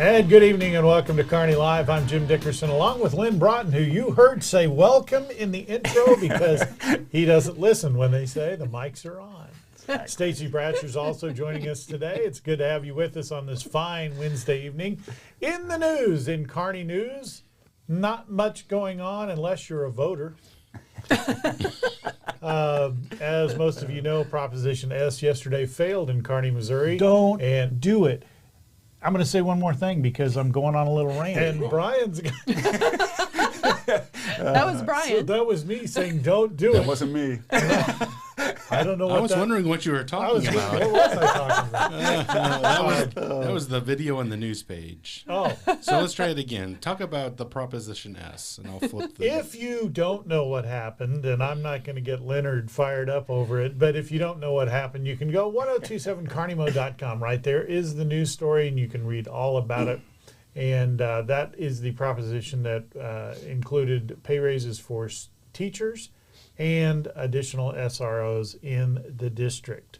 And good evening and welcome to Kearney Live. I'm Jim Dickerson along with Lynn Broughton, who you heard say welcome in the intro because he doesn't listen when they say the mics are on. Stacy Bratcher's also joining us today. It's good to have you with us on this fine Wednesday evening. In the news, in Kearney news, not much going on unless you're a voter. As most of you know, Proposition S yesterday failed in Kearney, Missouri. Don't do it. I'm going to say one more thing because I'm going on a little rant. And Brian's That was Brian. So that was me saying don't do it. That wasn't me. I don't know what I was wondering what you were talking about. What was I talking about? That was the video on the news page. Oh. So let's try it again. Talk about the Proposition S, and I'll flip the... If you don't know what happened, and I'm not going to get Leonard fired up over it, but if you don't know what happened, you can go 1027KMO.com. Right there is the news story, and you can read all about it. And that is the proposition that included pay raises for teachers and additional SROs in the district.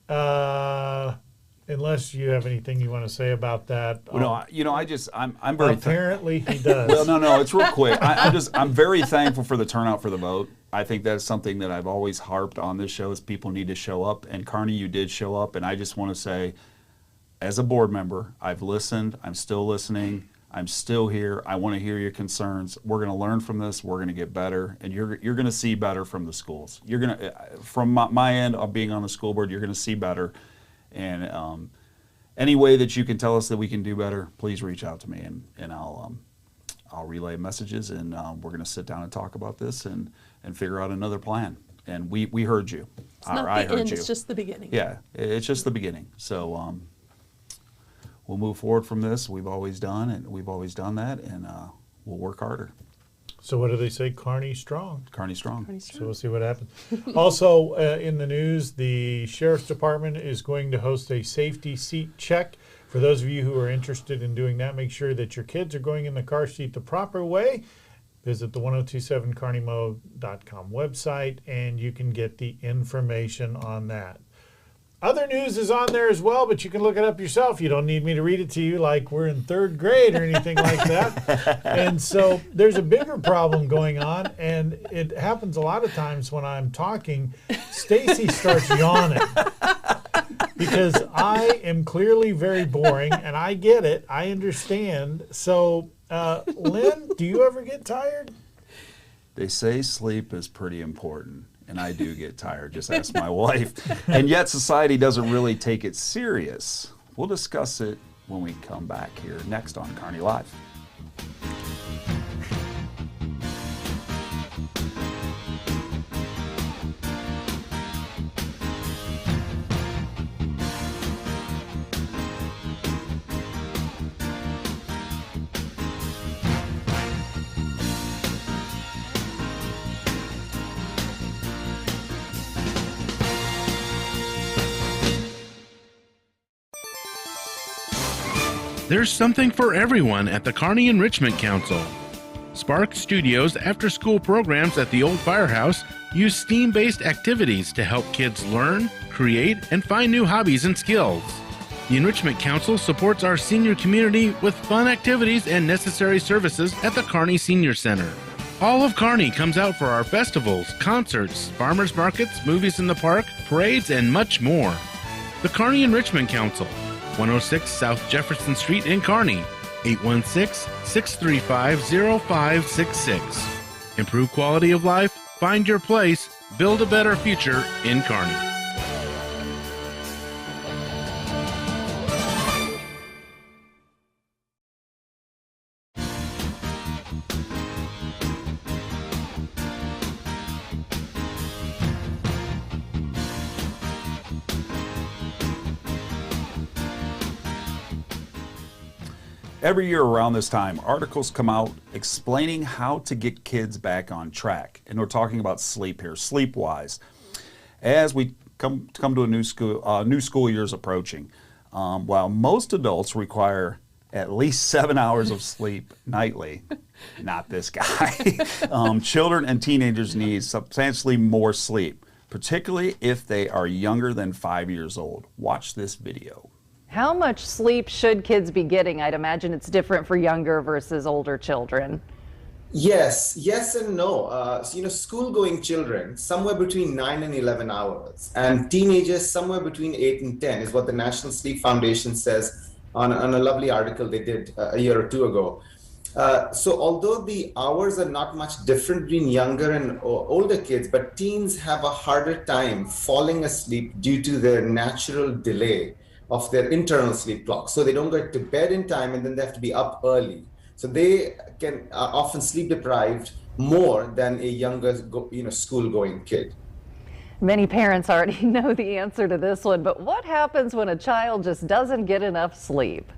Unless you have anything you want to say about that. Well, I'm very apparently he does. Well, no, it's real quick. I'm very thankful for the turnout for the vote. I think that's something that I've always harped on this show is people need to show up. And Kearney, you did show up, and I just want to say, as a board member, I've listened. I'm still listening. I'm still here. I want to hear your concerns. We're going to learn from this. We're going to get better, and you're going to see better from the schools. You're going to, from my end of being on the school board, you're going to see better. And any way that you can tell us that we can do better, please reach out to me, and I'll relay messages, and we're going to sit down and talk about this and figure out another plan. And we heard you. It's not I the heard end, you. it's just the beginning. Yeah, it's just the beginning. So we'll move forward from this. We've always done that, and we'll work harder. So what do they say? Kearney strong. Kearney strong. So we'll see what happens. Also, in the news, the Sheriff's Department is going to host a safety seat check. For those of you who are interested in doing that, make sure that your kids are going in the car seat the proper way. Visit the 1027KMO.com website, and you can get the information on that. Other news is on there as well, but you can look it up yourself. You don't need me to read it to you like we're in third grade or anything like that. And so there's a bigger problem going on, and it happens a lot of times when I'm talking. Stacy starts yawning because I am clearly very boring, and I get it. I understand. So, Lynn, do you ever get tired? They say sleep is pretty important. And I do get tired, just ask my wife. And yet society doesn't really take it serious. We'll discuss it when we come back here next on Kearney Live. There's something for everyone at the Kearney Enrichment Council. Spark Studios' after-school programs at the Old Firehouse use STEAM-based activities to help kids learn, create, and find new hobbies and skills. The Enrichment Council supports our senior community with fun activities and necessary services at the Kearney Senior Center. All of Kearney comes out for our festivals, concerts, farmers markets, movies in the park, parades, and much more. The Kearney Enrichment Council, 106 South Jefferson Street in Kearney, 816-635-0566. Improve quality of life, find your place, build a better future in Kearney. Every year around this time, articles come out explaining how to get kids back on track. And we're talking about sleep here, sleep-wise. As we come to a new school year's approaching, while most adults require at least 7 hours of sleep nightly, not this guy, children and teenagers need substantially more sleep, particularly if they are younger than 5 years old. Watch this video. How much sleep should kids be getting? I'd imagine it's different for younger versus older children. Yes and no. School-going children, somewhere between 9 and 11 hours, and teenagers, somewhere between 8 and 10, is what the National Sleep Foundation says on a lovely article they did a year or two ago. So although the hours are not much different between younger and older kids, but teens have a harder time falling asleep due to their natural delay of their internal sleep clock. So they don't get to bed in time, and then they have to be up early. So they can often sleep deprived more than a younger, school-going kid. Many parents already know the answer to this one, but what happens when a child just doesn't get enough sleep?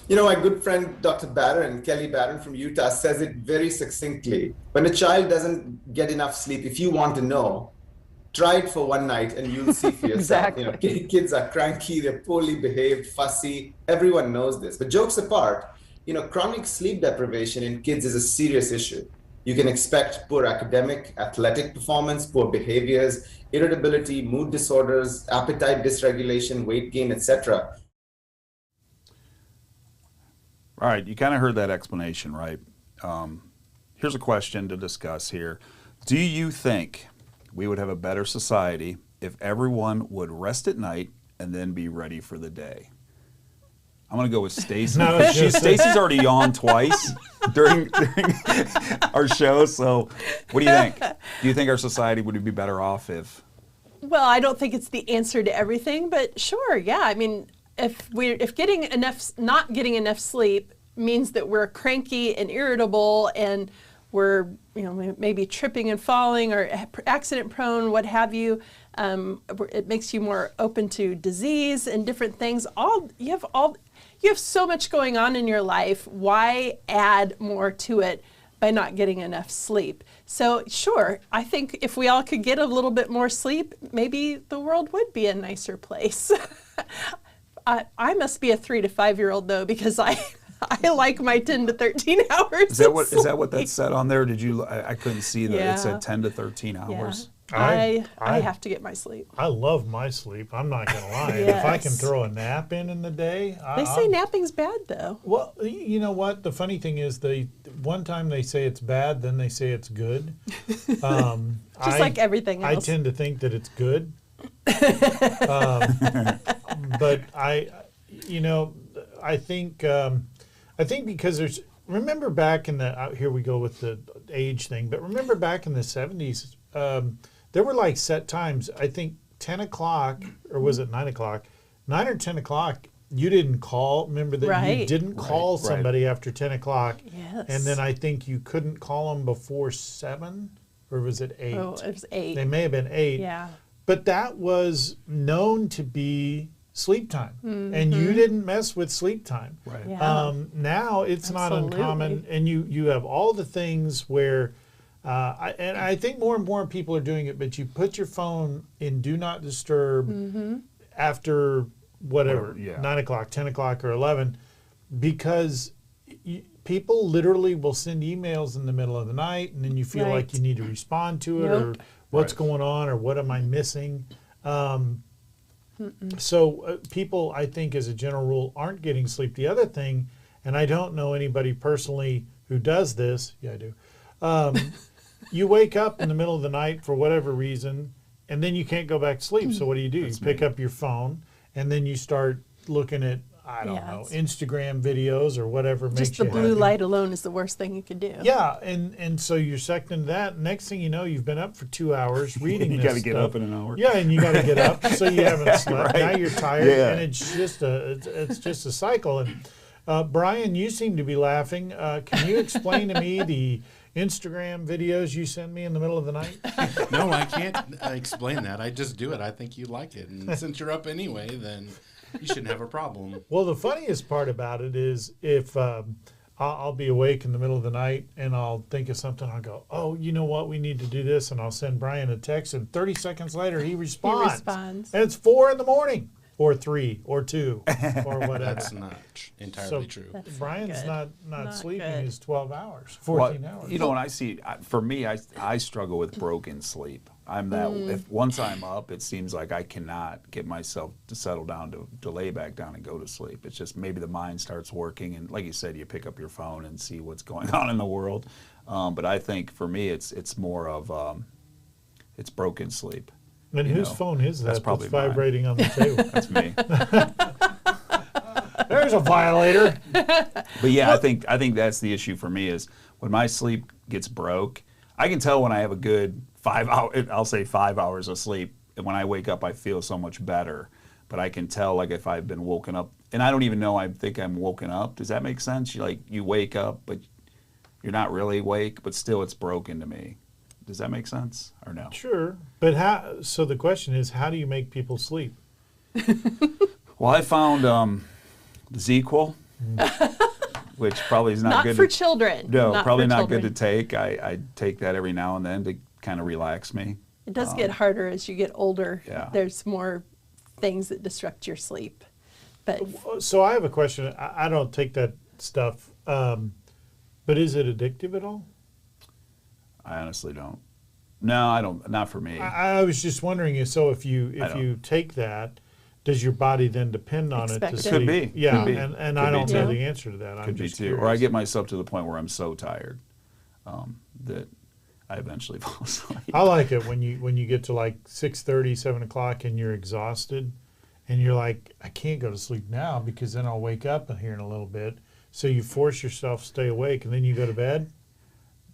My good friend, Dr. Kelly Barron from Utah, says it very succinctly. When a child doesn't get enough sleep, if you want to know, try it for one night and you'll see for yourself. Exactly. Kids are cranky, they're poorly behaved, fussy. Everyone knows this. But jokes apart, chronic sleep deprivation in kids is a serious issue. You can expect poor academic, athletic performance, poor behaviors, irritability, mood disorders, appetite dysregulation, weight gain, etc. All right, you kind of heard that explanation, right? Here's a question to discuss here. Do you think we would have a better society if everyone would rest at night and then be ready for the day? I'm going to go with Stacy. Stacy's already yawned twice during our show, so what do you think? Do you think our society would be better off if... Well, I don't think it's the answer to everything, but sure, yeah. I mean, if not getting enough sleep means that we're cranky and irritable and we're, maybe tripping and falling or accident prone, what have you, it makes you more open to disease and different things. You have so much going on in your life. Why add more to it by not getting enough sleep? So sure, I think if we all could get a little bit more sleep, maybe the world would be a nicer place. I must be a 3 to 5 year old though, because I like my 10 to 13 hours. Is that what that said on there? Did you? I couldn't see that. Yeah. It said 10 to 13 hours. Yeah. I have to get my sleep. I love my sleep. I'm not going to lie. Yes. If I can throw a nap in the day. They say napping's bad, though. Well, you know what? The funny thing is, one time they say it's bad, then they say it's good. Just like everything else. I tend to think that it's good. But I think because there's, remember back in here we go with the age thing, but remember back in the 70s, there were like set times. I think 10 o'clock, or was it 9 o'clock? 9 or 10 o'clock, you didn't call. Remember that you didn't call somebody after 10 o'clock. Yes. And then I think you couldn't call them before 7, or was it 8? Oh, it was 8. They may have been 8. Yeah. But that was known to be sleep time. Mm-hmm. And you didn't mess with sleep time. Right. Yeah. Now it's not uncommon. And you have all the things where... I think more and more people are doing it, but you put your phone in do not disturb after whatever 9 o'clock, 10 o'clock, or 11, because people literally will send emails in the middle of the night, and then you feel like you need to respond to it, or what's going on, or what am I missing? So people, I think, as a general rule, aren't getting sleep. The other thing, and I don't know anybody personally who does this. Yeah, I do. You wake up in the middle of the night for whatever reason, and then you can't go back to sleep. So what do? You pick up your phone, and then you start looking at, I don't know, Instagram videos or whatever makes you Just the blue light alone is the worst thing you could do. Yeah, and so you're sucked into that. Next thing you know, you've been up for 2 hours reading you this got to get up in an hour. Yeah, and you got to get up, so you haven't slept. Now you're tired, and it's just a cycle. And Brian, you seem to be laughing. Can you explain to me the Instagram videos you send me in the middle of the night? No, I can't explain that. I just do it. I think you like it. And since you're up anyway, then you shouldn't have a problem. Well, the funniest part about it is if I'll be awake in the middle of the night and I'll think of something, I'll go, oh, you know what, we need to do this. And I'll send Brian a text, and 30 seconds later he responds. And it's 4 in the morning. Or 3, or 2, or whatever. That's not entirely true. Brian's not sleeping his 12 hours, 14 hours. You know, and I see, for me, I struggle with broken sleep. I'm that. If once I'm up, it seems like I cannot get myself to settle down to lay back down and go to sleep. It's just maybe the mind starts working, and like you said, you pick up your phone and see what's going on in the world. But I think for me, it's more of it's broken sleep. And whose phone is that? That's probably vibrating on the table. That's me. There's a violator. But yeah, I think that's the issue for me is when my sleep gets broke, I can tell when I have a good 5 hours, I'll say 5 hours of sleep, and when I wake up I feel so much better. But I can tell like if I've been woken up, and I don't even know I think I'm woken up. Does that make sense? You wake up, but you're not really awake, but still it's broken to me. Does that make sense or no? Sure. But so the question is, how do you make people sleep? Well, I found ZQL, which probably is not good for children. No, Not probably for not children. good to take. I take that every now and then to kind of relax me. It does get harder as you get older. Yeah. There's more things that disrupt your sleep. But So I have a question. I don't take that stuff, but is it addictive at all? I honestly don't. No, I don't. Not for me. I was just wondering. So if you take that, does your body then depend on Expect it it. to Could sleep? be. Yeah, Could be. and Could I be don't too. know the answer to that. I'm Could be just too. curious. Or I get myself to the point where I'm so tired that I eventually fall asleep. I like it when you get to like 6:30, 7 o'clock, and you're exhausted, and you're like, I can't go to sleep now because then I'll wake up here in a little bit. So you force yourself to stay awake, and then you go to bed.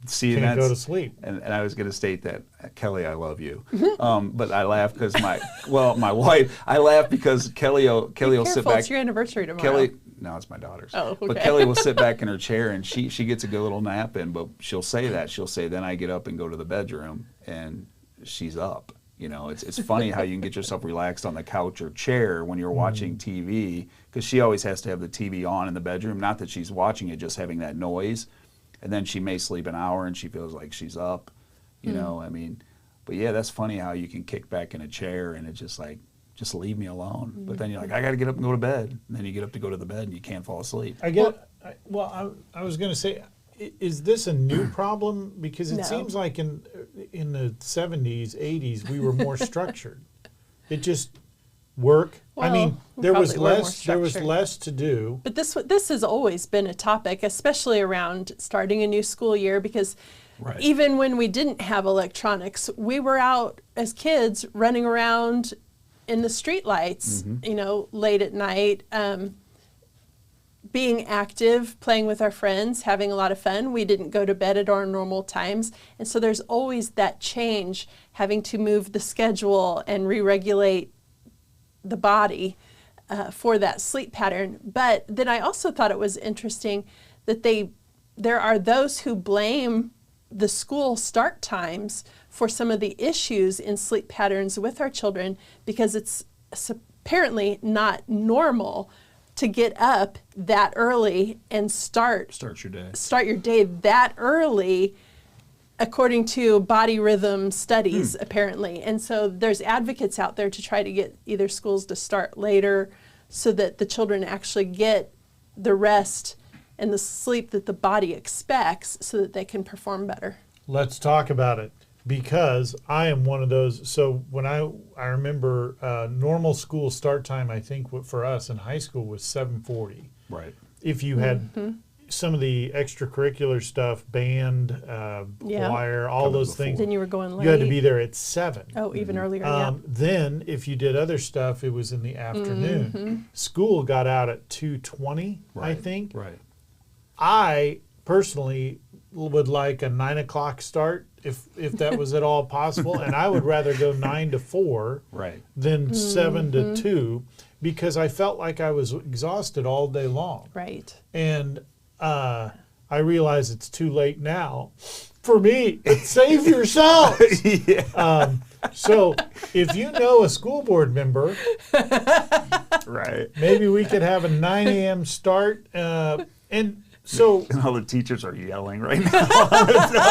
See, Can't and go to that's, sleep. and I was going to state that, Kelly, I love you. But I laugh because my wife, I laugh because Kelly will be sit careful, back. it's your anniversary tomorrow. Kelly, no, it's my daughter's. Oh, okay. But Kelly will sit back in her chair and she gets a good little nap in, but she'll say that. She'll say, then I get up and go to the bedroom and she's up. You know, it's funny how you can get yourself relaxed on the couch or chair when you're watching TV, because she always has to have the TV on in the bedroom. Not that she's watching it, just having that noise. And then she may sleep an hour and she feels like she's up, you know, I mean, but yeah, that's funny how you can kick back in a chair and it's just like, just leave me alone. But then you're like, I got to get up and go to bed. And then you get up to go to the bed and you can't fall asleep. I get. I was going to say, is this a new problem? Because it No. seems like in the 70s, 80s, we were more structured. It just work. I Well, mean, we there was probably were more less. There was structured. less to do. But this has always been a topic, especially around starting a new school year, because Right. even when we didn't have electronics, we were out as kids running around in the streetlights, you know, late at night, being active, playing with our friends, having a lot of fun. We didn't go to bed at our normal times. And so there's always that change, having to move the schedule and re-regulate the body for that sleep pattern. But then I also thought it was interesting that there are those who blame the school start times for some of the issues in sleep patterns with our children, because it's apparently not normal to get up that early and start Start your day. your day that early, according to body rhythm studies, apparently. And so there's advocates out there to try to get either schools to start later so that the children actually get the rest and the sleep that the body expects so that they can perform better. Let's talk about it, because I am one of those. So when I remember normal school start time, I think for us in high school was 7:40. Right. If you had some of the extracurricular stuff, band, Yeah. choir, all Coming those before. things, Then you were going late. you had to be there at 7. Oh, even earlier, yeah. Then if you did other stuff, it was in the afternoon. School got out at 2:20, I Right. think. Right. I personally would like a 9 o'clock start if that was at all possible, and I would rather go 9 to 4 Right. than 7 to 2, because I felt like I was exhausted all day long. Right. And I realize it's too late now for me, but save yourself. So if you know a school board member, Right. maybe we could have a 9 a.m. start. And so, And all the teachers are yelling right now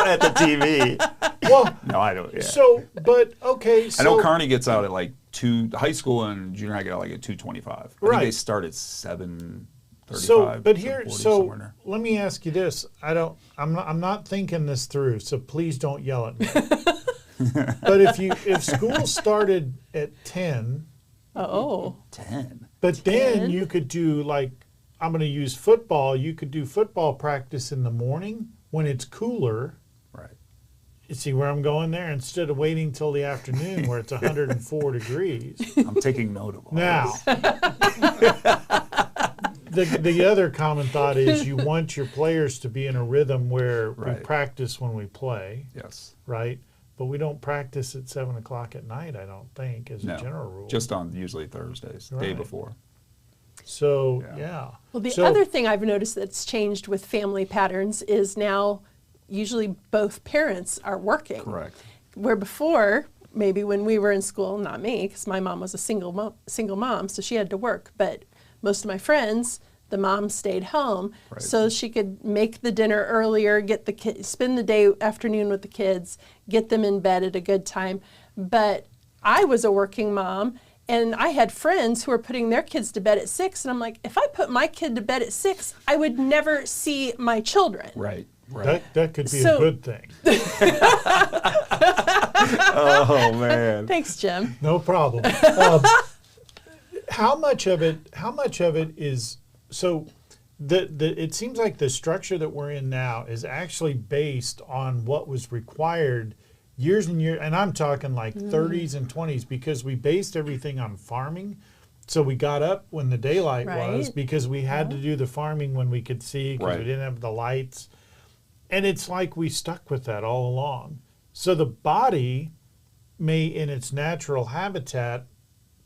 at the TV. well, No, I don't. Yeah. so, but okay. So, I know Kearney gets out at like 2. High school and junior high get out like at 2:25. I think Right. they start at 7:35. So, but here, 7:40, so somewhere in there. let me ask you this. I'm not thinking this through, so please don't yell at me. But if school started at 10, Oh. 10. but then 10? you could do like, I'm going to use football. You could do football practice in the morning when it's cooler. Right. You see where I'm going there? Instead of waiting till the afternoon where it's 104 degrees. I'm taking note of all Now, this. the other common thought is you want your players to be in a rhythm where we Right. practice when we play, Yes. right? But we don't practice at 7 o'clock at night, I don't think, as No. a general rule. Just on usually Thursdays, day Right. before. So, Yeah. yeah. Well, the So- other thing I've noticed that's changed with family patterns is now usually both parents are working. Correct. Where before, maybe when we were in school, not me, because my mom was a single mom, so she had to work. But most of my friends, the mom stayed home, Right. so she could make the dinner earlier, get the kids, spend the day afternoon with the kids, get them in bed at a good time. But I was a working mom, and I had friends who were putting their kids to bed at 6, and I'm like, if I put my kid to bed at 6, I would never see my children. Right. Right. That could be a So- good thing. Oh man. Thanks, Jim. No problem. How much of it is so? It seems like the structure that we're in now is actually based on what was required years and years, and I'm talking like 30s and 20s, because we based everything on farming. So we got up when the daylight was Right. because we had to do the farming when we could see, because Right. we didn't have the lights. And it's like we stuck with that all along. So the body may, in its natural habitat,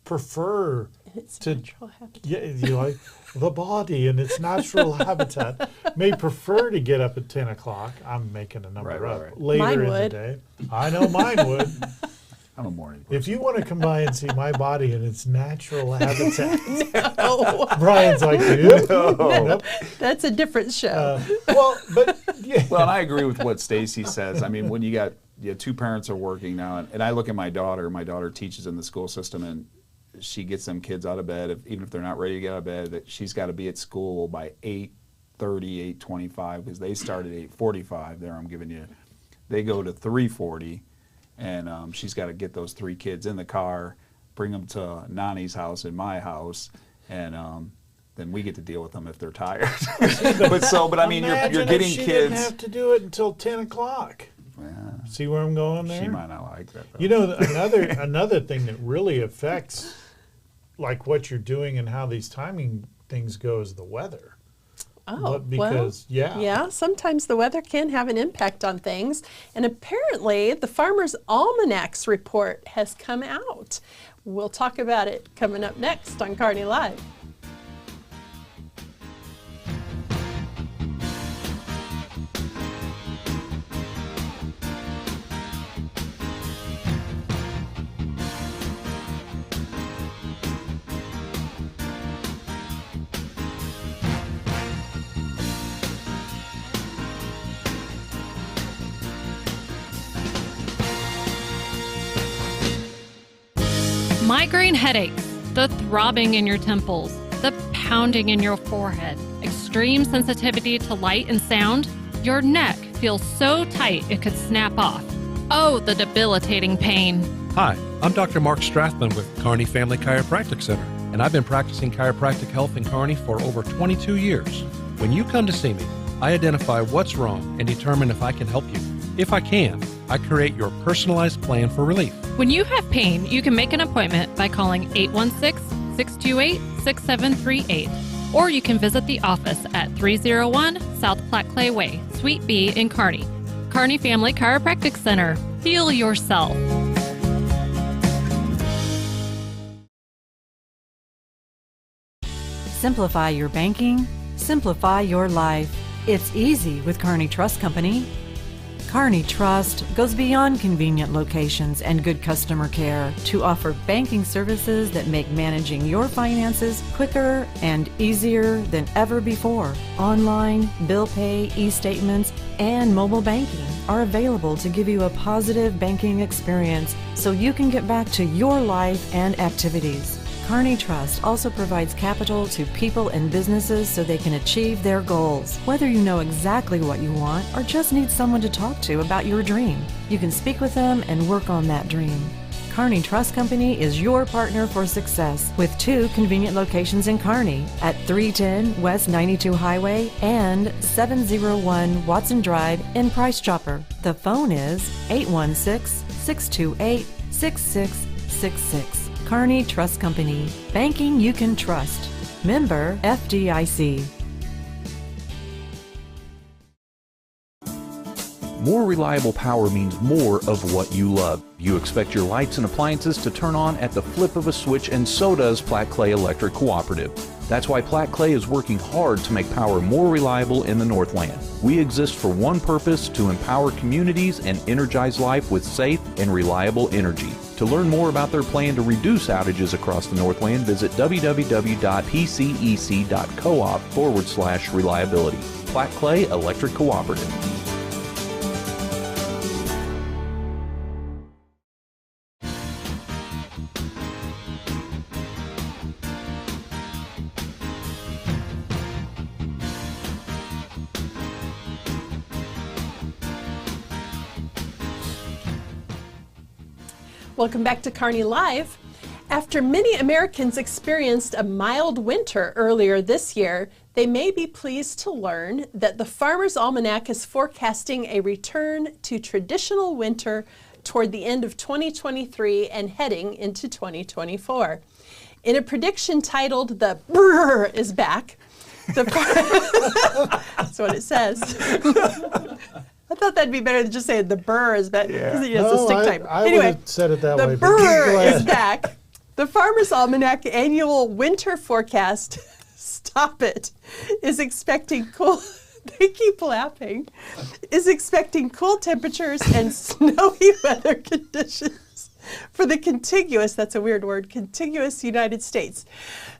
prefer It's to natural habitat. yeah, you like the body in its natural habitat may prefer to get up at 10 o'clock. I'm making a number Right, up right. later Mine in the would. day. I know mine would. I'm a morning If you want to come by and see my body in its natural habitat, Oh, Brian's like, yep, nope. that's a different show. But yeah, Well, and I agree with what Stacy says. I mean, when you got two parents are working now, and I look at my daughter. My daughter teaches in the school system, and she gets them kids out of bed. Even if they're not ready to get out of bed, that she's got to be at school by 8:30, 8:25, because they start at 8:45. There, I'm giving you. They go to 3:40, and she's got to get those 3 kids in the car, bring them to Nani's house and my house, and then we get to deal with them if they're tired. but I mean, you're imagine getting if she kids. didn't have to do it until 10 o'clock. Yeah, See where I'm going there? she might not like that. Though. You know, another thing that really affects like what you're doing and how these timing things go is the weather. Oh, Because yeah, sometimes the weather can have an impact on things. And apparently, the Farmer's Almanac's report has come out. We'll talk about it coming up next on Kearney Live. Migraine headaches, the throbbing in your temples, the pounding in your forehead, extreme sensitivity to light and sound. Your neck feels so tight it could snap off. Oh, the debilitating pain. Hi, I'm Dr. Mark Strathman with Kearney Family Chiropractic Center, and I've been practicing chiropractic health in Kearney for over 22 years. When you come to see me, I identify what's wrong and determine if I can help you. If I can, I create your personalized plan for relief. When you have pain, you can make an appointment by calling 816-628-6738, or you can visit the office at 301 South Platte Clay Way, Suite B in Kearney. Kearney Family Chiropractic Center. Heal yourself. Simplify your banking, simplify your life. It's easy with Kearney Trust Company. Kearney Trust goes beyond convenient locations and good customer care to offer banking services that make managing your finances quicker and easier than ever before. Online, bill pay, e-statements, and mobile banking are available to give you a positive banking experience so you can get back to your life and activities. Kearney Trust also provides capital to people and businesses so they can achieve their goals. Whether you know exactly what you want or just need someone to talk to about your dream, you can speak with them and work on that dream. Kearney Trust Company is your partner for success with 2 convenient locations in Kearney at 310 West 92 Highway and 701 Watson Drive in Price Chopper. The phone is 816-628-6666. Kearney Trust Company. Banking you can trust. Member FDIC. More reliable power means more of what you love. You expect your lights and appliances to turn on at the flip of a switch, and so does Platte Clay Electric Cooperative. That's why Platte Clay is working hard to make power more reliable in the Northland. We exist for one purpose: to empower communities and energize life with safe and reliable energy. To learn more about their plan to reduce outages across the Northland, visit www.pcec.coop/reliability. Platte Clay Electric Cooperative. Welcome back to Kearney Live. After many Americans experienced a mild winter earlier this year, they may be pleased to learn that the Farmer's Almanac is forecasting a return to traditional winter toward the end of 2023 and heading into 2024. In a prediction titled "The Brrr is Back," that's what it says. I thought that'd be better than just saying the burr is back. Yeah. It's a stick type. I Anyway, would have said it that way. the burr is back. The Farmer's Almanac annual winter forecast, stop it, is expecting cool, they keep laughing, is expecting cool temperatures and snowy weather conditions for the contiguous, that's a weird word, contiguous United States.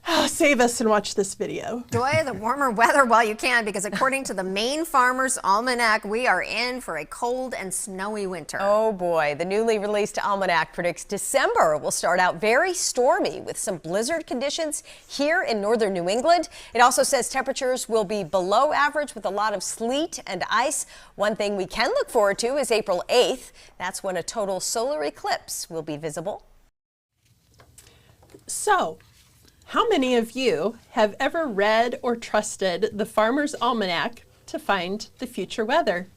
Oh, save us and watch this video. Enjoy the warmer weather while you can, because according to the Maine Farmer's Almanac, we are in for a cold and snowy winter. Oh boy, the newly released almanac predicts December will start out very stormy with some blizzard conditions here in northern New England. It also says temperatures will be below average with a lot of sleet and ice. One thing we can look forward to is April 8th. That's when a total solar eclipse will be visible. So, how many of you have ever read or trusted the Farmer's Almanac to find the future weather?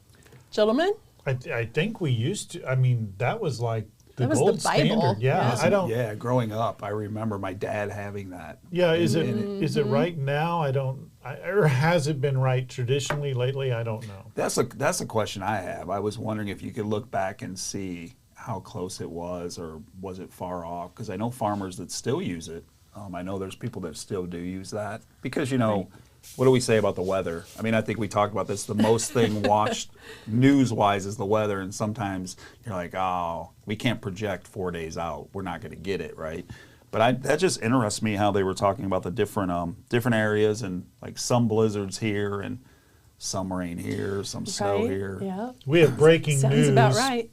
Gentlemen? I think we used to. I mean, that was like the That was gold the Bible. standard. Yeah, I don't. Yeah, growing up, I remember my dad having that. Yeah, is it right now? I don't. Or has it been right traditionally lately? I don't know. That's a question I have. I was wondering if you could look back and see how close it was, or was it far off? Because I know farmers that still use it. I know there's people that still do use that because, you know, what do we say about the weather? I mean, I think we talked about this. The most thing watched news-wise is the weather, and sometimes you're like, oh, we can't project 4 days out. We're not going to get it, right? But that just interests me how they were talking about the different areas, and like some blizzards here and some rain here, some snow here. Yeah. We have breaking Sounds news. about right.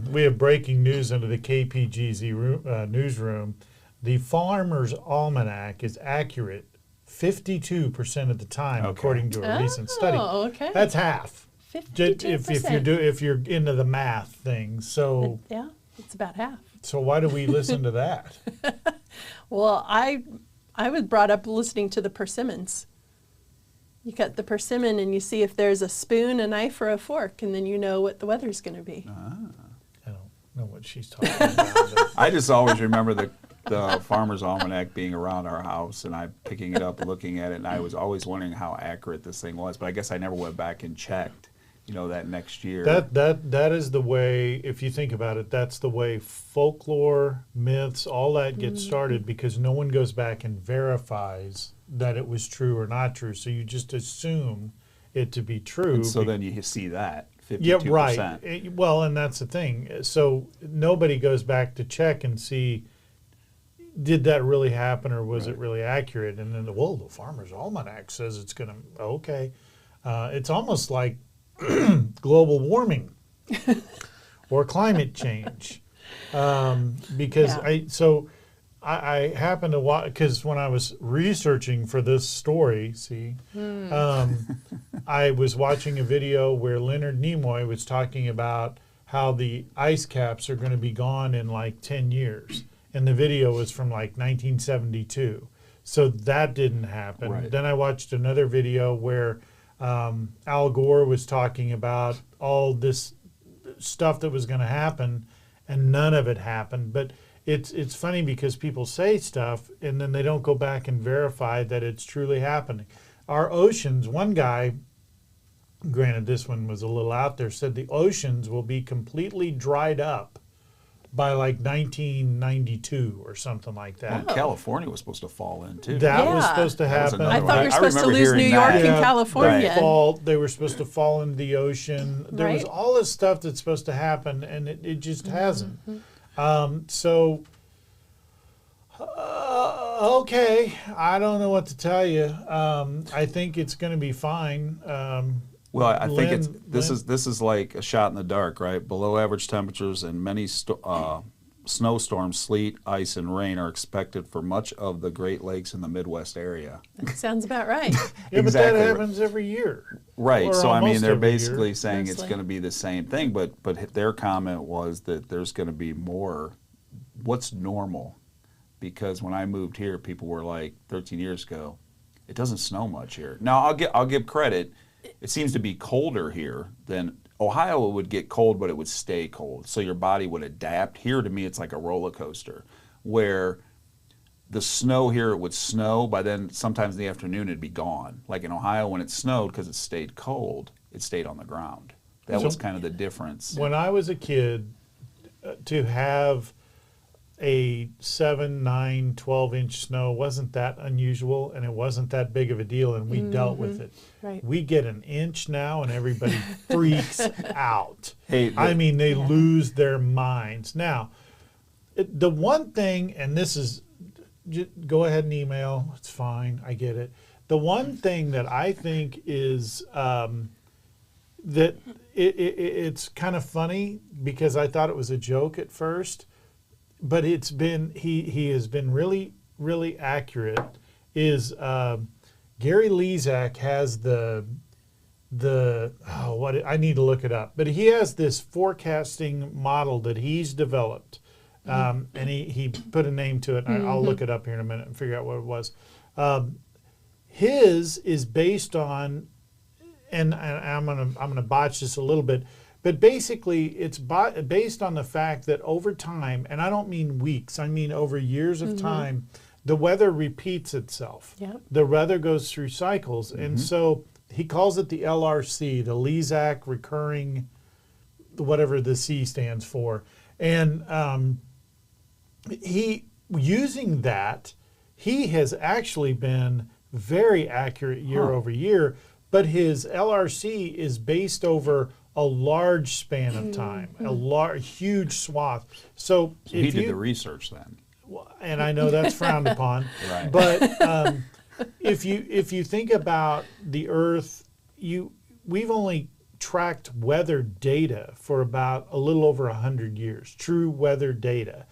We have breaking news under the KPGZ newsroom. The Farmer's Almanac is accurate 52% of the time, according to a recent study. Oh, okay. That's half. 52%. If you're into the math thing. So Yeah, it's about half. so why do we listen to that? Well, I was brought up listening to the persimmons. You cut the persimmon and you see if there's a spoon, a knife, or a fork, and then you know what the weather's going to be. I don't know what she's talking about. I just always remember the Farmer's Almanac being around our house, and I picking it up and looking at it, and I was always wondering how accurate this thing was. But I guess I never went back and checked, you know, that next year. That is the way, if you think about it, that's the way folklore, myths, all that gets started, because no one goes back and verifies that it was true or not true. So you just assume it to be true. And so then you see that 52%. Yeah, right. Well, and that's the thing. So nobody goes back to check and see, did that really happen, or was it really accurate? And then, the Farmer's Almanac says it's going to, okay. It's almost like global warming or climate change. Because I happened to watch, because when I was researching for this story, I was watching a video where Leonard Nimoy was talking about how the ice caps are going to be gone in like 10 years. And the video was from like 1972. So that didn't happen. Right. Then I watched another video where Al Gore was talking about all this stuff that was going to happen, and none of it happened. But it's funny because people say stuff and then they don't go back and verify that it's truly happening. Our oceans, one guy, granted this one was a little out there, said the oceans will be completely dried up by like 1992 or something like that. Well, California was supposed to fall in too. That was supposed to That was happen. another I one. thought we were supposed to remember lose New hearing York that. and California. They were supposed to fall into the ocean. There was Right. all this stuff that's supposed to happen, and it just hasn't. Okay, I don't know what to tell you. I think it's going to be fine. Well, I think it's Lynn- this is like a shot in the dark, right? Below average temperatures and many snowstorms, sleet, ice, and rain are expected for much of the Great Lakes in the Midwest area. That sounds about right. Yeah, but Exactly. that happens every year. Right. Or So I mean, almost they're every year. basically saying it's Mostly. going to be the same thing, but their comment was that there's going to be more. What's normal? Because when I moved here, people were like 13 years ago, it doesn't snow much here. Now I'll give credit. It seems to be colder here than Ohio. It would get cold, but it would stay cold, so your body would adapt. Here, to me, it's like a roller coaster, where the snow here, it would snow, by then sometimes in the afternoon it'd be gone. Like in Ohio, when it snowed, because it stayed cold, it stayed on the ground. That So was kind of the difference. When I was a kid, to have a 7, 9, 12-inch snow wasn't that unusual, and it wasn't that big of a deal, and we dealt with it. Right. We get an inch now, and everybody freaks out. Hey, I mean, they lose their minds. Now, the one thing, and this is, go ahead and email, it's fine, I get it. The one thing that I think is that it's kind of funny, because I thought it was a joke at first, but it's been he has been really accurate. Is Gary Lezak has the I need to look it up, but he has this forecasting model that he's developed, and he put a name to it. And I'll look it up here in a minute and figure out what it was. His is based on, and I'm gonna botch this a little bit. But basically, it's based on the fact that over time, and I don't mean weeks, I mean over years of time, the weather repeats itself. Yep. The weather goes through cycles. And so he calls it the LRC, the Lezak recurring, whatever the C stands for. And using that, he has actually been very accurate year over year, but his LRC is based over a large span of time, a huge swath. So he did the research then. And I know that's frowned upon. Right. But if you think about the Earth, we've only tracked weather data for about a little over 100 years, true weather data,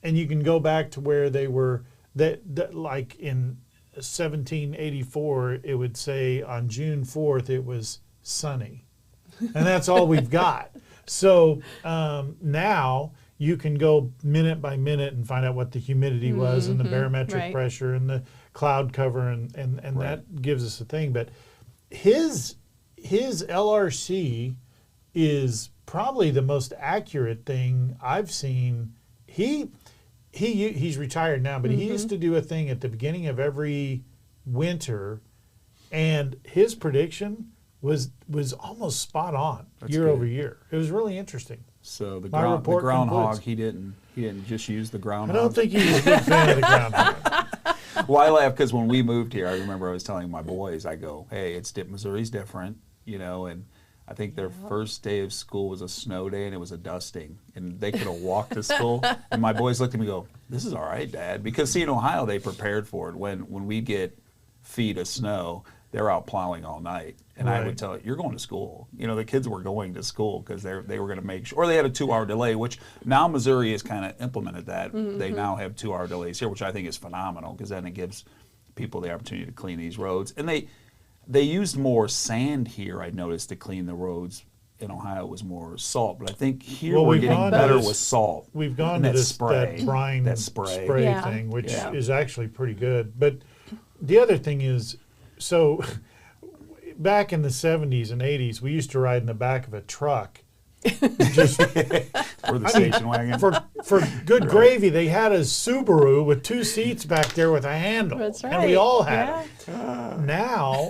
and you can go back to where they were that like in 1784, it would say on June 4th it was sunny. And that's all we've got. So now you can go minute by minute and find out what the humidity was and the barometric pressure and the cloud cover and that gives us a thing. But his LRC is probably the most accurate thing I've seen. He's retired now, but he used to do a thing at the beginning of every winter, and his prediction was almost spot on year over year. It was really interesting. So the My report groundhog, concludes. he didn't just use the I groundhog. don't think he was a big fan of the groundhog. Well, I laugh because when we moved here, I remember I was telling my boys, I go, "Hey, Missouri's different, and I think their first day of school was a snow day, and it was a dusting, and they could have walked to school." And my boys looked at me and go, "This is all right, Dad," because see, in Ohio they prepared for it. When we get feet of snow, they're out plowing all night. And I Right. would tell you, you're going to school. You know, the kids were going to school because they were going to make sure, or they had a 2-hour delay, which now Missouri has kind of implemented that. They now have 2-hour delays here, which I think is phenomenal because then it gives people the opportunity to clean these roads. And they used more sand here, I noticed, to clean the roads. In Ohio, it was more salt, but I think here we're getting better with salt. We've gone And to that this spray, that brine that spray. thing, which is actually pretty good. But the other thing is, so back in the 70s and 80s, we used to ride in the back of a truck. Just or the station wagon. For good gravy, they had a Subaru with 2 seats back there with a handle. That's right. And we all had it. Now,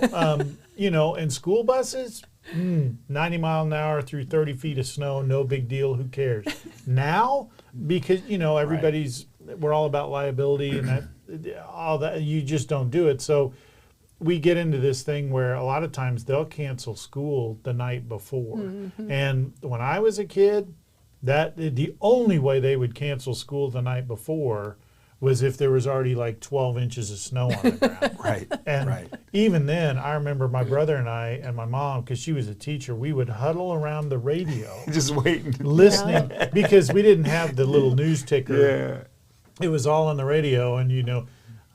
you know, in school buses, 90 mile an hour through 30 feet of snow, no big deal, who cares? Now, because, you know, we're all about liability and all that, you just don't do it. So we get into this thing where a lot of times they'll cancel school the night before. And when I was a kid, the only way they would cancel school the night before was if there was already like 12 inches of snow on the ground. Right. And even then, I remember my brother and I and my mom, because she was a teacher, we would huddle around the radio. Just waiting. Listening, because we didn't have the little news ticker. Yeah. It was all on the radio, and you know,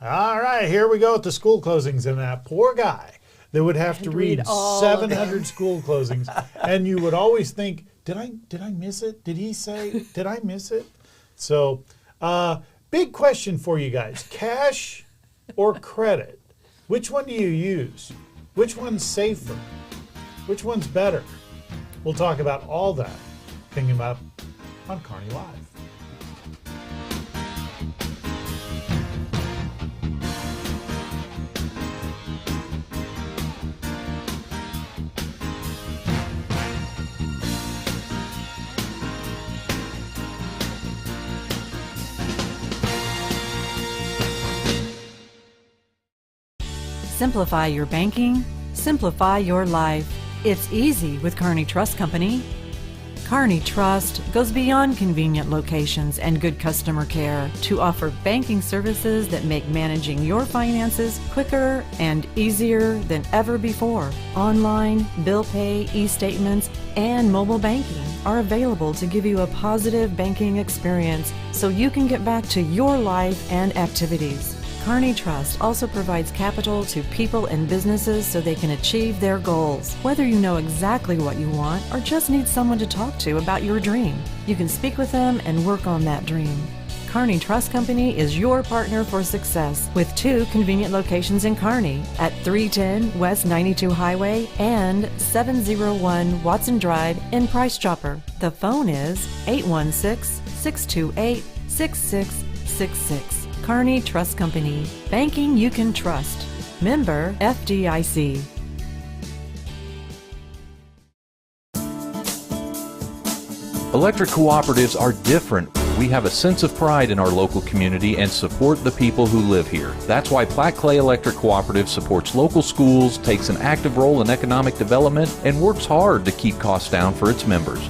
all right, here we go with the school closings. And that poor guy that would have to read 700 school closings. And you would always think, did I miss it? Did he say, did I miss it? So, big question for you guys. Cash or credit? Which one do you use? Which one's safer? Which one's better? We'll talk about all that coming up on Kearney Live. Simplify your banking, simplify your life. It's easy with Kearney Trust Company. Kearney Trust goes beyond convenient locations and good customer care to offer banking services that make managing your finances quicker and easier than ever before. Online, bill pay, e-statements, and mobile banking are available to give you a positive banking experience so you can get back to your life and activities. Kearney Trust also provides capital to people and businesses so they can achieve their goals. Whether you know exactly what you want or just need someone to talk to about your dream, you can speak with them and work on that dream. Kearney Trust Company is your partner for success with 2 convenient locations in Kearney at 310 West 92 Highway and 701 Watson Drive in Price Chopper. The phone is 816-628-6666. Kearney Trust Company. Banking you can trust. Member FDIC. Electric cooperatives are different. We have a sense of pride in our local community and support the people who live here. That's why Platte Clay Electric Cooperative supports local schools, takes an active role in economic development, and works hard to keep costs down for its members.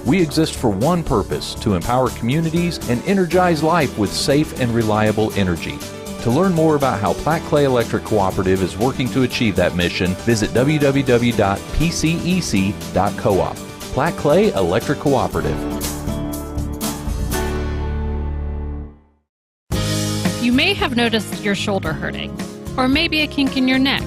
We exist for one purpose, to empower communities and energize life with safe and reliable energy. To learn more about how Platte Clay Electric Cooperative is working to achieve that mission, visit www.pcec.coop. Platte Clay Electric Cooperative. You may have noticed your shoulder hurting, or maybe a kink in your neck.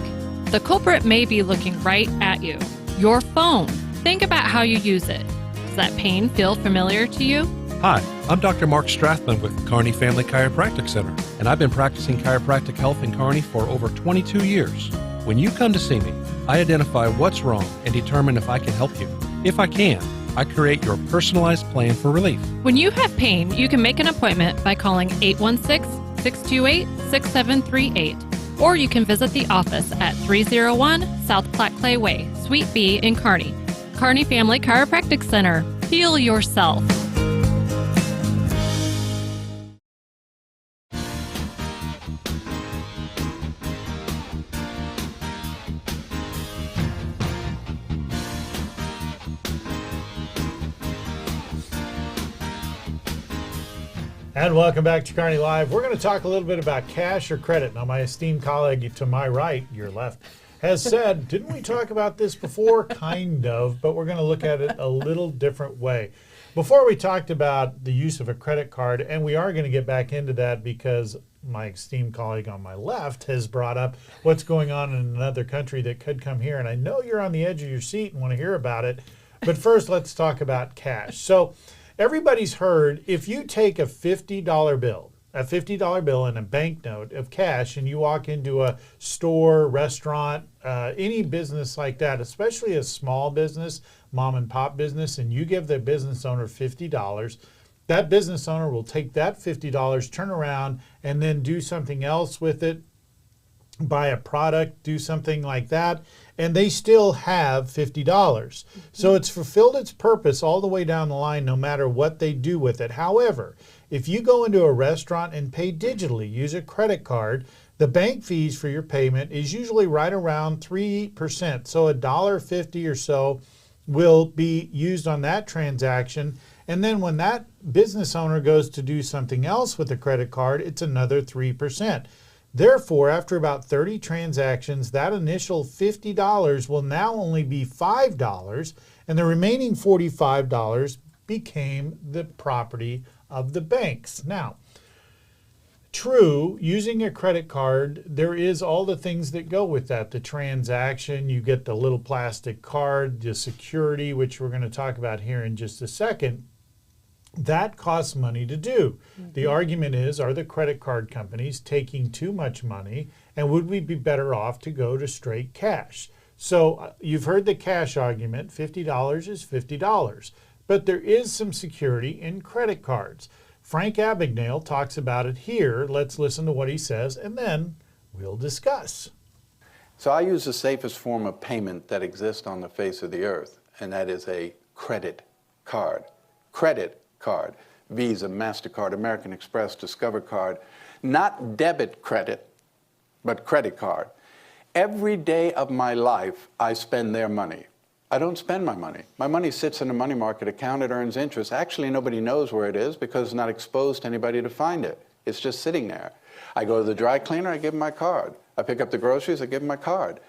The culprit may be looking right at you. Your phone. Think about how you use it. Does that pain feel familiar to you? Hi, I'm Dr. Mark Strathman with Kearney Family Chiropractic Center, and I've been practicing chiropractic health in Kearney for over 22 years. When you come to see me, I identify what's wrong and determine if I can help you. If I can, I create your personalized plan for relief. When you have pain, you can make an appointment by calling 816-628-6738, or you can visit the office at 301 South Platte Clay Way, Suite B in Kearney. Kearney Family Chiropractic Center. Heal yourself. And welcome back to Kearney Live. We're going to talk a little bit about cash or credit. Now, my esteemed colleague to my right, your left, has said, didn't we talk about this before? Kind of, but we're going to look at it a little different way. Before we talked about the use of a credit card, and we are going to get back into that because my esteemed colleague on my left has brought up what's going on in another country that could come here. And I know you're on the edge of your seat and want to hear about it. But first, let's talk about cash. So everybody's heard, if you take a $50 bill and a banknote of cash, and you walk into a store, restaurant, any business like that, especially a small business, mom and pop business, and you give the business owner $50, that business owner will take that $50, turn around, and then do something else with it, buy a product, do something like that, and they still have $50. So it's fulfilled its purpose all the way down the line, no matter what they do with it. However, if you go into a restaurant and pay digitally, use a credit card, the bank fees for your payment is usually right around 3%. So $1.50 or so will be used on that transaction. And then when that business owner goes to do something else with the credit card, it's another 3%. Therefore, after about 30 transactions, that initial $50 will now only be $5, and the remaining $45 became the property of the banks. Now, true, using a credit card, there is all the things that go with that. The transaction, you get the little plastic card, the security, which we're going to talk about here in just a second. That costs money to do. The argument is, are the credit card companies taking too much money, and would we be better off to go to straight cash? So you've heard the cash argument, $50 is $50, but there is some security in credit cards. Frank Abagnale talks about it here. Let's listen to what he says, and then we'll discuss. So I use the safest form of payment that exists on the face of the earth, and that is a credit card. Credit card, Visa, MasterCard, American Express, Discover card, not debit credit, but credit card. Every day of my life, I spend their money. I don't spend my money. My money sits in a money market account. It earns interest. Actually, nobody knows where it is because it's not exposed to anybody to find it. It's just sitting there. I go to the dry cleaner, I give them my card. I pick up the groceries, I give them my card.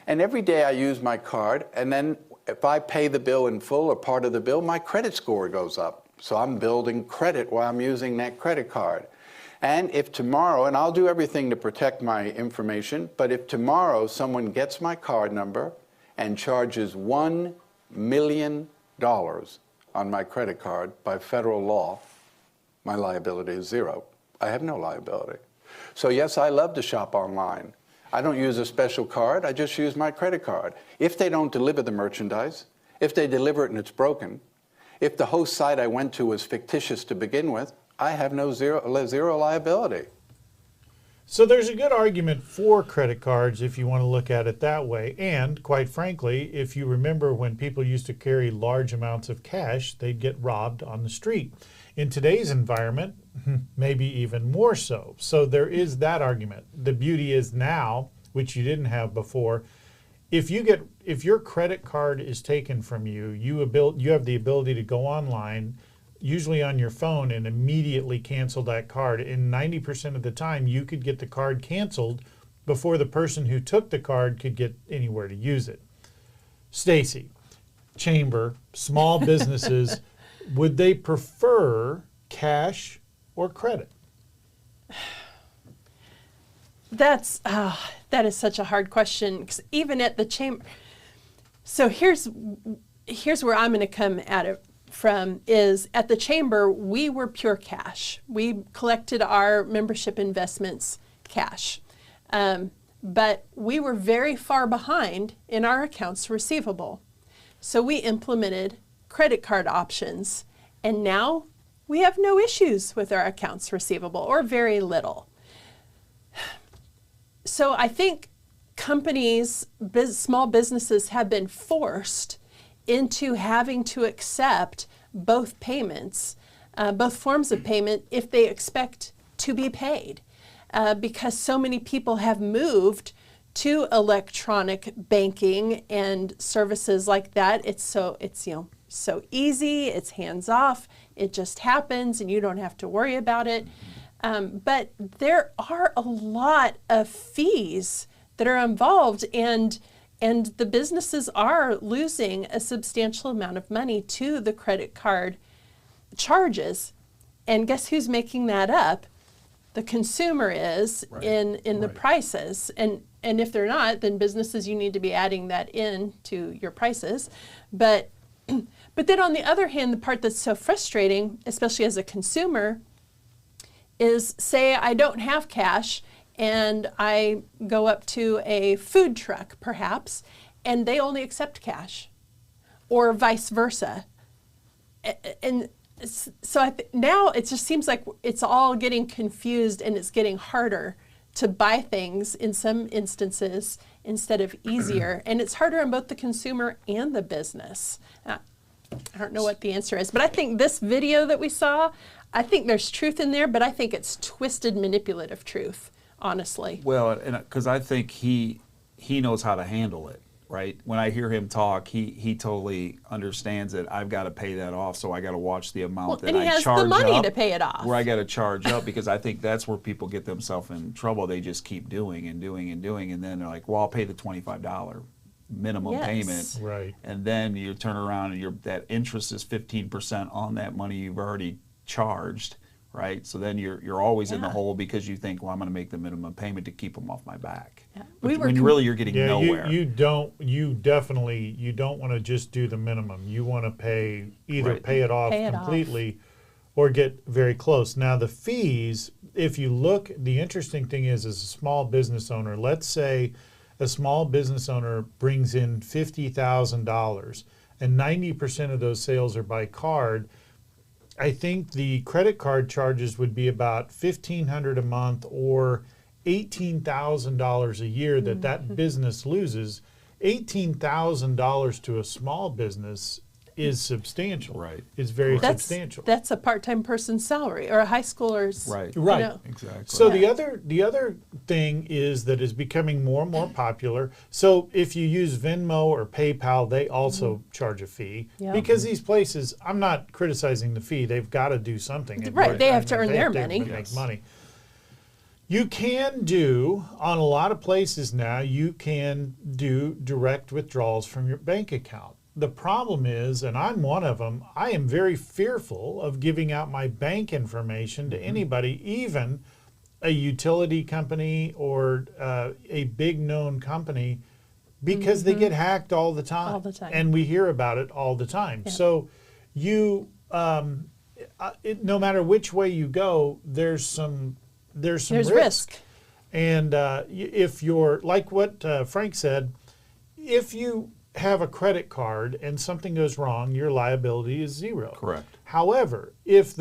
And every day I use my card, and then if I pay the bill in full or part of the bill, my credit score goes up. So I'm building credit while I'm using that credit card. And if tomorrow, and I'll do everything to protect my information, but if tomorrow someone gets my card number and charges $1 million on my credit card by federal law, my liability is zero. I have no liability. So yes, I love to shop online. I don't use a special card, I just use my credit card. If they don't deliver the merchandise, if they deliver it and it's broken, if the host site I went to was fictitious to begin with, I have zero liability. So there's a good argument for credit cards if you want to look at it that way. And quite frankly, if you remember when people used to carry large amounts of cash, they'd get robbed on the street. In today's environment, maybe even more so. So there is that argument. The beauty is now, which you didn't have before, if your credit card is taken from you, you have the ability to go online, usually on your phone, and immediately cancel that card. And 90% of the time, you could get the card canceled before the person who took the card could get anywhere to use it. Stacy, Chamber, small businesses, would they prefer cash or credit? That is such a hard question, because even at the chamber, so here's where I'm going to come at it from, is at the chamber, we were pure cash. We collected our membership investments cash. But we were very far behind in our accounts receivable. So we implemented credit card options, and now we have no issues with our accounts receivable, or very little. So I think companies, small businesses have been forced into having to accept both payments, both forms of payment, if they expect to be paid, because so many people have moved to electronic banking and services like that. It's so easy, it's hands off, it just happens, and you don't have to worry about it. But there are a lot of fees that are involved, and the businesses are losing a substantial amount of money to the credit card charges. And guess who's making that up? The consumer is in the prices. And if they're not, then businesses, you need to be adding that in to your prices. But then on the other hand, the part that's so frustrating, especially as a consumer, is say I don't have cash and I go up to a food truck perhaps, and they only accept cash, or vice versa. And so now it just seems like it's all getting confused, and it's getting harder to buy things in some instances instead of easier. And it's harder on both the consumer and the business. I don't know what the answer is, but I think this video that we saw, I think there's truth in there, but I think it's twisted, manipulative truth, honestly. Well, because I think he knows how to handle it, right? When I hear him talk, he totally understands that I've got to pay that off, so I got to watch the amount that I charge up. And he has the money to pay it off. Where I got to charge up, because I think that's where people get themselves in trouble. They just keep doing and doing and doing, and then they're like, well, I'll pay the $25 minimum payment. Right. And then you turn around and that interest is 15% on that money you've already charged, right? So then you're always in the hole, because you think, well, I'm going to make the minimum payment to keep them off my back. Yeah. When really you're getting nowhere. You don't want to just do the minimum. You want to pay it off completely or get very close. Now the fees, if you look, the interesting thing is, as a small business owner, let's say a small business owner brings in $50,000 and 90% of those sales are by card. I think the credit card charges would be about $1,500 a month or $18,000 a year that business loses. $18,000 to a small business is substantial. Right. It's very substantial. That's a part-time person's salary, or a high schooler's. Right. Right. You know. Exactly. So the other thing is that is becoming more and more popular. So if you use Venmo or PayPal, they also charge a fee, because these places, I'm not criticizing the fee. They've got to do something. Right. They have to earn their money. Make money. You can do, on a lot of places now, you can do direct withdrawals from your bank account. The problem is, and I'm one of them, I am very fearful of giving out my bank information to anybody, even a utility company or a big known company, because they get hacked all the time. All the time. And we hear about it all the time. Yeah. So you, no matter which way you go, there's risk. And if you're, like what Frank said, if you have a credit card and something goes wrong, your liability is zero. Correct. However, if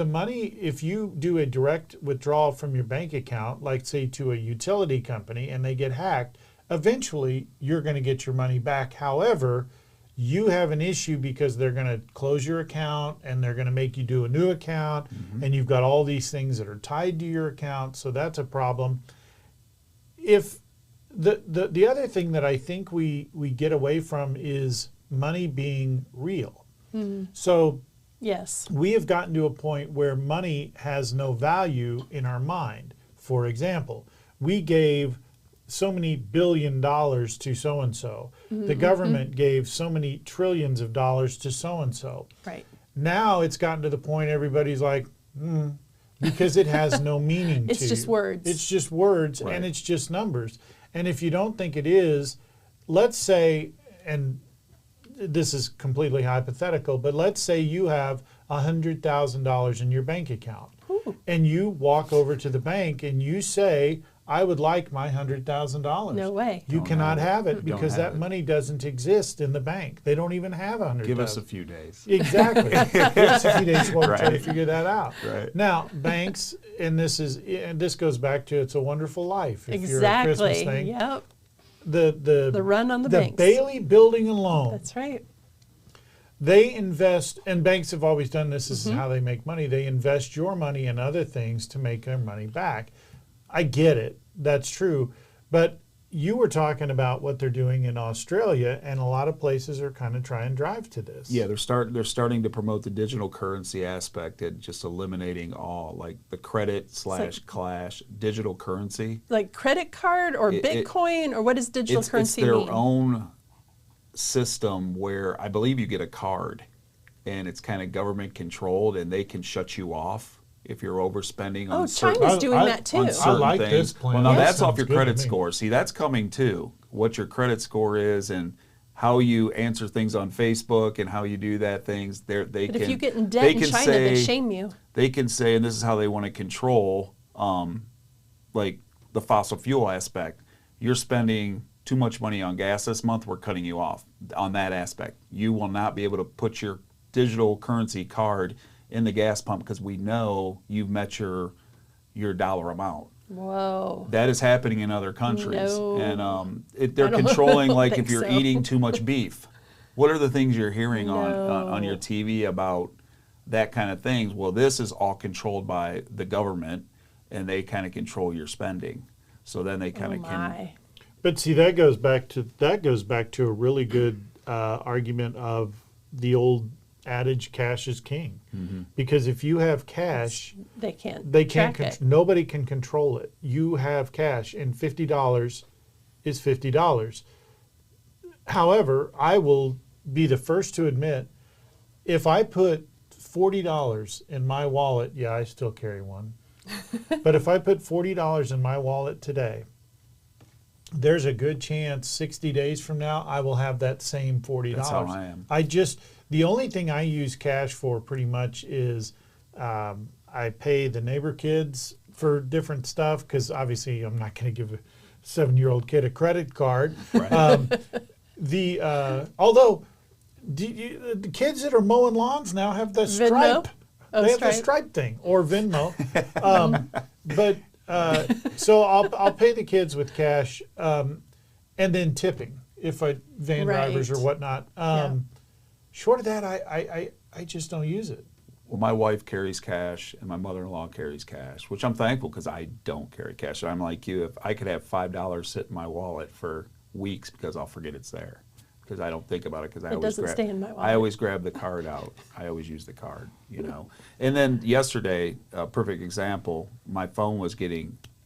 you do a direct withdrawal from your bank account, like say to a utility company, and they get hacked, eventually you're going to get your money back. However, you have an issue because they're going to close your account and they're going to make you do a new account, and you've got all these things that are tied to your account, so that's a problem. If the other thing that I think we get away from is money being real. So yes, we have gotten to a point where money has no value in our mind. For example, we gave so many $1 billion to so-and-so. The government gave so many trillions of dollars to so-and-so. Right. Now it's gotten to the point everybody's like, because it has no meaning It's just words. It's just words, and it's just numbers. And if you don't think it is, let's say, and this is completely hypothetical, but let's say you have $100,000 in your bank account. Ooh. And you walk over to the bank and you say, I would like my $100,000. No way. You cannot have it because that money doesn't exist in the bank. They don't even have $100,000. Give us a few days. Exactly. Give us a few days. We'll try to figure that out. Right. Now, banks, and this goes back to It's a Wonderful Life. If exactly. You're a Christmas thing. Yep. The run on the banks. The Bailey Building and Loan. That's right. They invest, and banks have always done this. This is how they make money. They invest your money in other things to make their money back. I get it. That's true. But you were talking about what they're doing in Australia, and a lot of places are kind of trying to drive to this. Yeah, they're starting to promote the digital currency aspect and just eliminating all, like the credit / cash digital currency. Like credit card or Bitcoin, or what does digital currency mean? It's their own system where I believe you get a card, and it's kind of government controlled, and they can shut you off if you're overspending on China's doing that too. I like this plan. Well, now that's Sounds off your good to credit me. score. See, that's coming too. What your credit score is and how you answer things on Facebook and how you do that things. But if you get in debt in China, they shame you. They can say, and this is how they want to control, like the fossil fuel aspect. You're spending too much money on gas this month. We're cutting you off on that aspect. You will not be able to put your digital currency card in the gas pump because we know you've met your dollar amount. Whoa. That is happening in other countries. No. And they're controlling, like if you're eating too much beef. What are the things you're hearing on your TV about that kind of things? Well, this is all controlled by the government, and they kind of control your spending. So then they kind of can. But see, that goes back to a really good argument of the old adage, cash is king. Mm-hmm. Because if you have cash, they can't track it. Nobody can control it. You have cash, and $50 is $50. However, I will be the first to admit, if I put $40 in my wallet, yeah, I still carry one. But if I put $40 in my wallet today, there's a good chance 60 days from now I will have that same $40. That's how I am. The only thing I use cash for pretty much is I pay the neighbor kids for different stuff because obviously I'm not going to give a 7-year-old kid a credit card. Right. Although the kids that are mowing lawns now have the Stripe. Venmo? They have the Stripe thing, or Venmo. So I'll pay the kids with cash, and then tipping if van drivers or whatnot. Short of that, I just don't use it. Well, my wife carries cash, and my mother-in-law carries cash, which I'm thankful because I don't carry cash. I'm like you. If I could have $5 sit in my wallet for weeks because I'll forget it's there because I don't think about it because stay in my wallet. I always grab the card out. I always use the card, you know. And then yesterday, a perfect example, my phone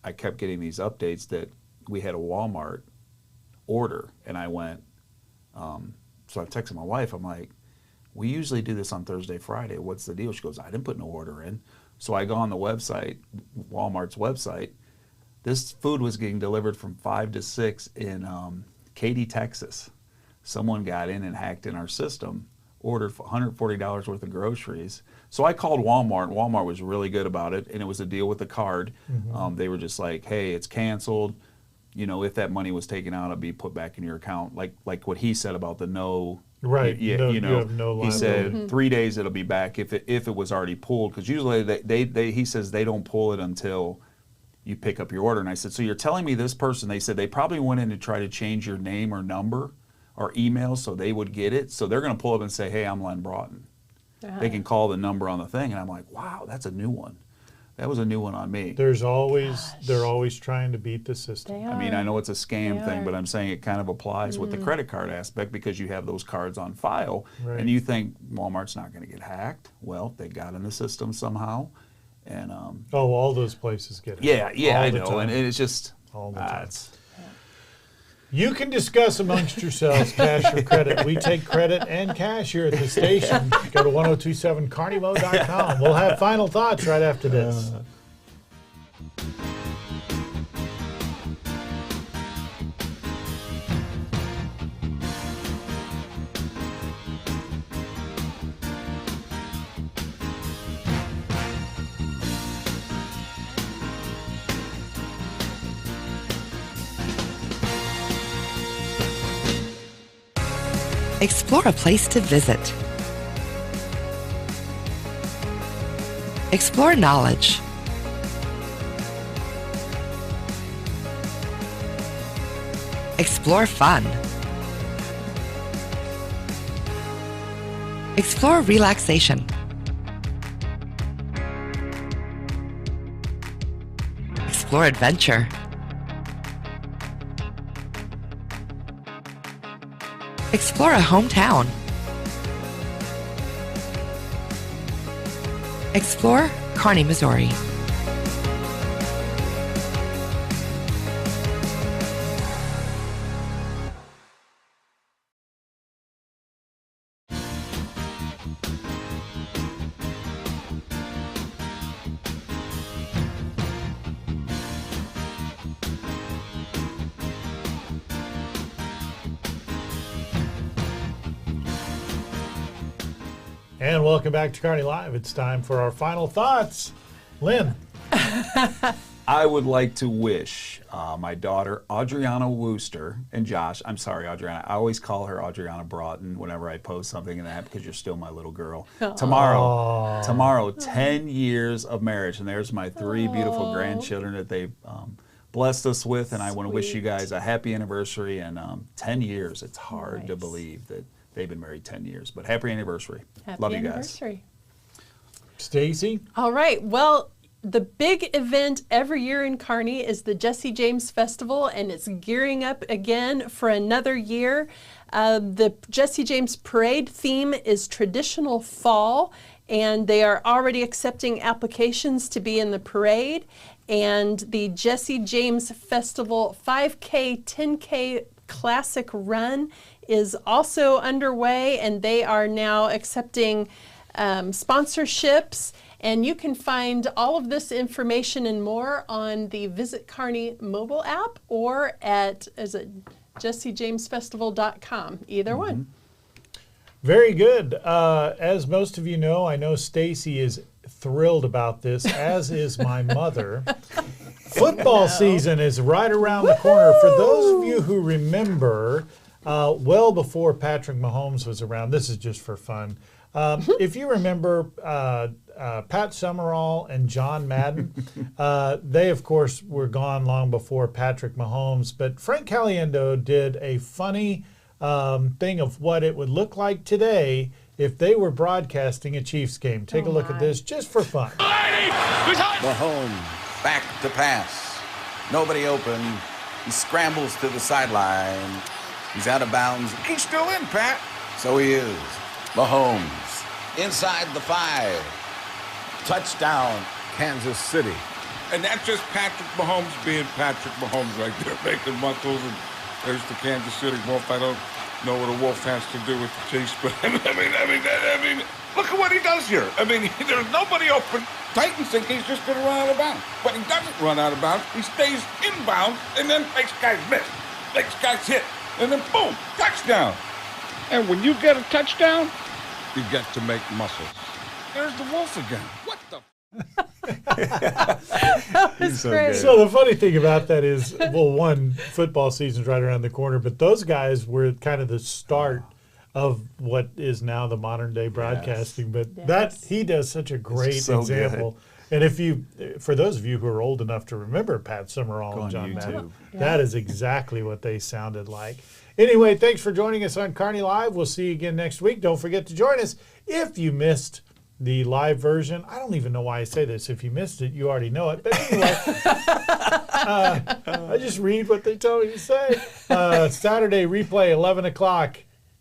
I kept getting these updates that we had a Walmart order, and I went, so I texted my wife, I'm like, we usually do this on Thursday, Friday. What's the deal? She goes, I didn't put no order in. So I go on the website, Walmart's website. This food was getting delivered from 5 to 6 in Katy, Texas. Someone got in and hacked in our system, ordered $140 worth of groceries. So I called Walmart. Walmart was really good about it, and it was a deal with the card. Mm-hmm. They were just like, hey, it's canceled. You know, if that money was taken out, it'd be put back in your account. Like what he said about the no. Right. Yeah. No, you know, you have no he said Mm-hmm. 3 days it'll be back if it was already pulled, because usually he says they don't pull it until you pick up your order. And I said, so you're telling me this person? They said they probably went in to try to change your name or number or email so they would get it. So they're going to pull up and say, hey, I'm Len Broughton. They can call the number on the thing, and I'm like, wow, that's a new one. That was a new one on me. They're always trying to beat the system. I mean, I know it's a scam thing, but I'm saying it kind of applies with the credit card aspect because you have those cards on file, and you think Walmart's not going to get hacked. Well, they got in the system somehow, and all those places get hacked. Yeah, I know, and it's just all the time. You can discuss amongst yourselves cash or credit. We take credit and cash here at the station. Go to 1027carnymo.com. We'll have final thoughts right after this. Explore a place to visit. Explore knowledge. Explore fun. Explore relaxation. Explore adventure. Explore a hometown. Explore Kearney, Missouri. And welcome back to Kearney Live. It's time for our final thoughts. Lynn. I would like to wish my daughter, Adriana Wooster, and Josh, I'm sorry, Adriana, I always call her Adriana Broughton whenever I post something in that because you're still my little girl. Aww. Tomorrow, 10 years of marriage, and there's my 3 beautiful grandchildren that they blessed us with, and I want to wish you guys a happy anniversary, and 10 years. It's hard to believe that they've been married 10 years, but happy anniversary. Love you guys. Stacy? All right. Well, the big event every year in Kearney is the Jesse James Festival, and it's gearing up again for another year. The Jesse James Parade theme is traditional fall, and they are already accepting applications to be in the parade. And the Jesse James Festival 5K, 10K Classic Run is also underway, and they are now accepting sponsorships. And you can find all of this information and more on the Visit Kearney mobile app or at jessejamesfestival.com. Either one. Very good. As most of you know, I know Stacy is thrilled about this, as is my mother. Football season is right around the corner. For those of you who remember, well before Patrick Mahomes was around, this is just for fun. If you remember Pat Summerall and John Madden, they, of course, were gone long before Patrick Mahomes. But Frank Caliendo did a funny thing of what it would look like today if they were broadcasting a Chiefs game. Take a look at this just for fun. Mahomes back to pass. Nobody open. He scrambles to the sideline. He's out of bounds. He's still in, Pat. So he is. Mahomes inside the 5. Touchdown, Kansas City. And that's just Patrick Mahomes being Patrick Mahomes right there, making muscles. And there's the Kansas City Wolf. I don't know what a wolf has to do with the Chiefs, but I mean, look at what he does here. I mean, there's nobody open. Titans think he's just going to run out of bounds, but he doesn't run out of bounds. He stays inbounds and then makes guys miss, makes guys hit, and then boom, touchdown. And when you get a touchdown, you get to make muscles. There's the wolf again. What the? That's great. So the funny thing about that is, well, one, football season's right around the corner, but those guys were kind of the start of what is now the modern day broadcasting. But that he does such a great example. And if you, for those of you who are old enough to remember Pat Summerall and John Madden, that is exactly what they sounded like. Anyway, thanks for joining us on Kearney Live. We'll see you again next week. Don't forget to join us if you missed the live version. I don't even know why I say this. If you missed it, you already know it. But anyway, I just read what they tell me to say. Saturday replay, 11 o'clock.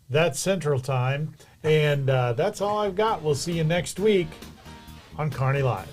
That's Central Time. And that's all I've got. We'll see you next week on Kearney Live.